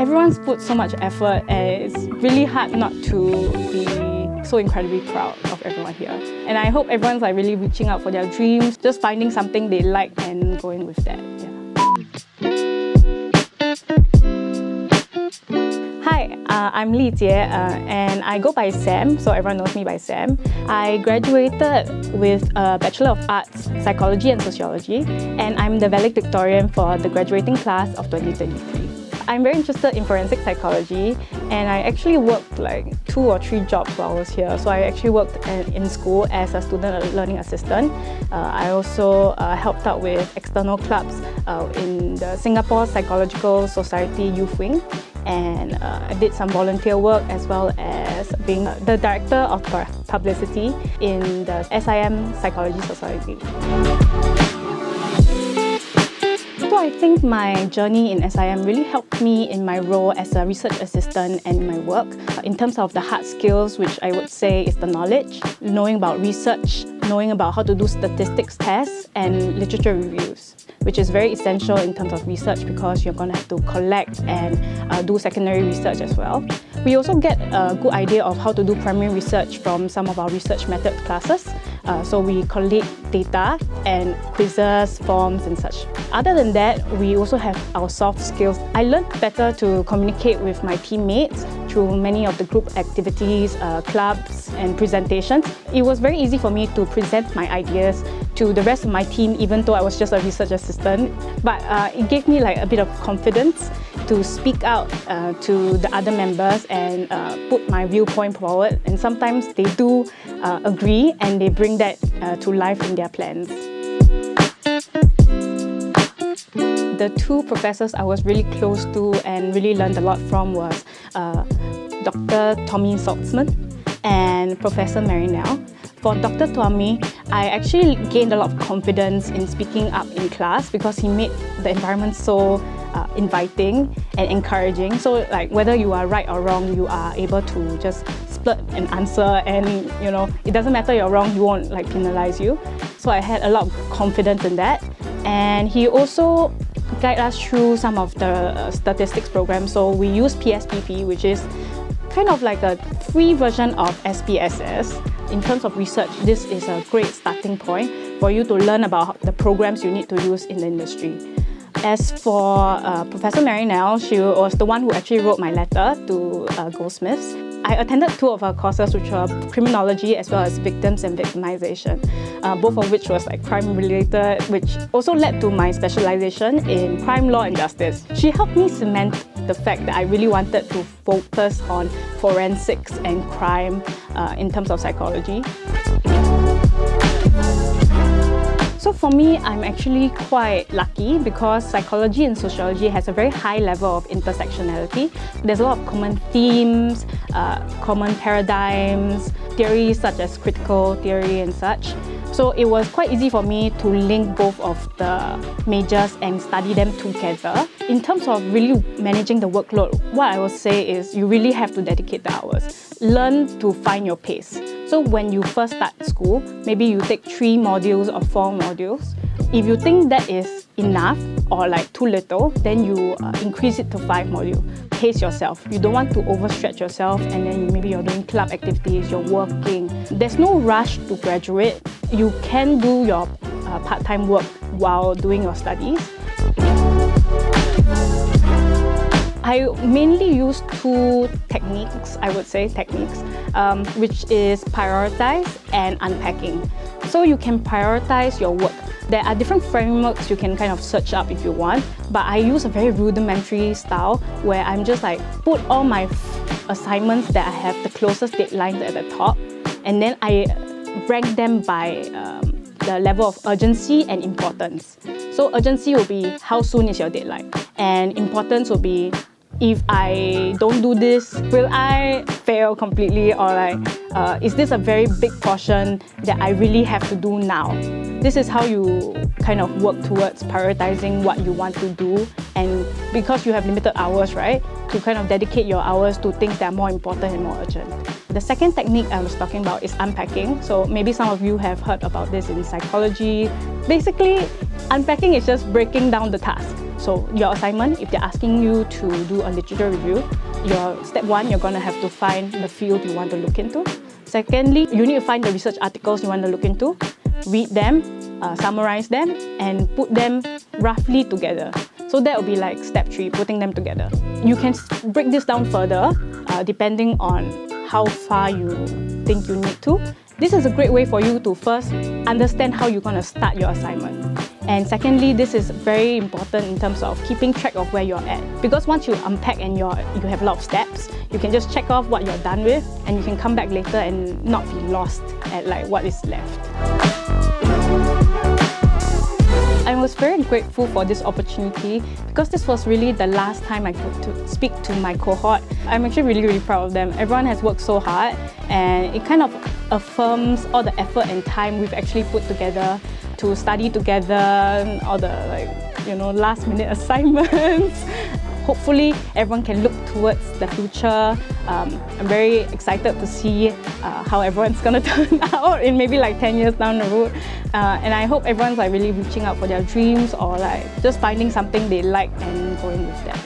Everyone's put so much effort and it's really hard not to be so incredibly proud of everyone here. And I hope everyone's really reaching out for their dreams, just finding something they like and going with that. Hi, I'm Li Jie and I go by Sam, so everyone knows me by Sam. I graduated with a Bachelor of Arts, Psychology and Sociology, and I'm the valedictorian for the graduating class of 2023. I'm very interested in forensic psychology, and I actually worked 2 or 3 jobs while I was here. So I actually worked in school as a student learning assistant. I also helped out with external clubs in the Singapore Psychological Society Youth Wing, and I did some volunteer work as well as being the director of publicity in the SIM Psychology Society. So I think my journey in SIM really helped me in my role as a research assistant and in my work. In terms of the hard skills, which I would say is the knowledge, knowing about research, knowing about how to do statistics tests and literature reviews, which is very essential in terms of research because you're going to have to collect and do secondary research as well. We also get a good idea of how to do primary research from some of our research method classes. So we collate data and quizzes, forms and such. Other than that, we also have our soft skills. I learned better to communicate with my teammates through many of the group activities, clubs and presentations. It was very easy for me to present my ideas to the rest of my team, even though I was just a research assistant. But it gave me a bit of confidence to speak out to the other members and put my viewpoint forward. And sometimes they do agree and they bring that to life in their plans. The 2 professors I was really close to and really learned a lot from was Dr. Tommy Goldsmiths and Professor Mary Nell. For Dr. Tommy, I actually gained a lot of confidence in speaking up in class because he made the environment so inviting and encouraging. So whether you are right or wrong, you are able to just split an answer, and it doesn't matter you're wrong, he won't penalize you. So I had a lot of confidence in that. And he also guided us through some of the statistics programs. So we use PSPP, which is kind of like a free version of SPSS. In terms of research, this is a great starting point for you to learn about the programs you need to use in the industry. As for Professor Mary Nell, she was the one who actually wrote my letter to Goldsmiths. I attended 2 of her courses, which were criminology as well as victims and victimization, both of which was crime related, which also led to my specialization in crime law and justice. She helped me cement the fact that I really wanted to focus on forensics and crime in terms of psychology. So for me, I'm actually quite lucky because psychology and sociology has a very high level of intersectionality. There's a lot of common themes, common paradigms, theories such as critical theory and such. So it was quite easy for me to link both of the majors and study them together. In terms of really managing the workload, what I would say is you really have to dedicate the hours. Learn to find your pace. So when you first start school, maybe you take 3 modules or 4 modules. If you think that is enough or too little, then you increase it to 5 modules. Pace yourself. You don't want to overstretch yourself, and then maybe you're doing club activities, you're working. There's no rush to graduate. You can do your part-time work while doing your studies. I mainly use 2 techniques, which is prioritize and unpacking. So you can prioritize your work. There are different frameworks you can kind of search up if you want, but I use a very rudimentary style where I'm just put all my assignments that I have the closest deadlines at the top, and then I rank them by the level of urgency and importance. So urgency will be how soon is your deadline, and importance will be if I don't do this, will I fail completely, or is this a very big portion that I really have to do now? This is how you kind of work towards prioritizing what you want to do and because you have limited hours, right? To kind of dedicate your hours to things that are more important and more urgent. The second technique I was talking about is unpacking. So maybe some of you have heard about this in psychology. Basically, unpacking is just breaking down the task. So your assignment, if they're asking you to do a literature review, your step one, you're going to have to find the field you want to look into. Secondly, you need to find the research articles you want to look into, read them, summarize them, and put them roughly together. So that will be like step 3, putting them together. You can break this down further depending on how far you think you need to. This is a great way for you to first understand how you're going to start your assignment. And secondly, this is very important in terms of keeping track of where you're at. Because once you unpack and you have a lot of steps, you can just check off what you're done with, and you can come back later and not be lost at like what is left. I was very grateful for this opportunity because this was really the last time I got to speak to my cohort. I'm actually really proud of them. Everyone has worked so hard, and it kind of affirms all the effort and time we've actually put together to study together, all the last-minute assignments. Hopefully, everyone can look towards the future. I'm very excited to see how everyone's going to turn out in maybe like 10 years down the road. And I hope everyone's like really reaching out for their dreams or like just finding something they like and going with that.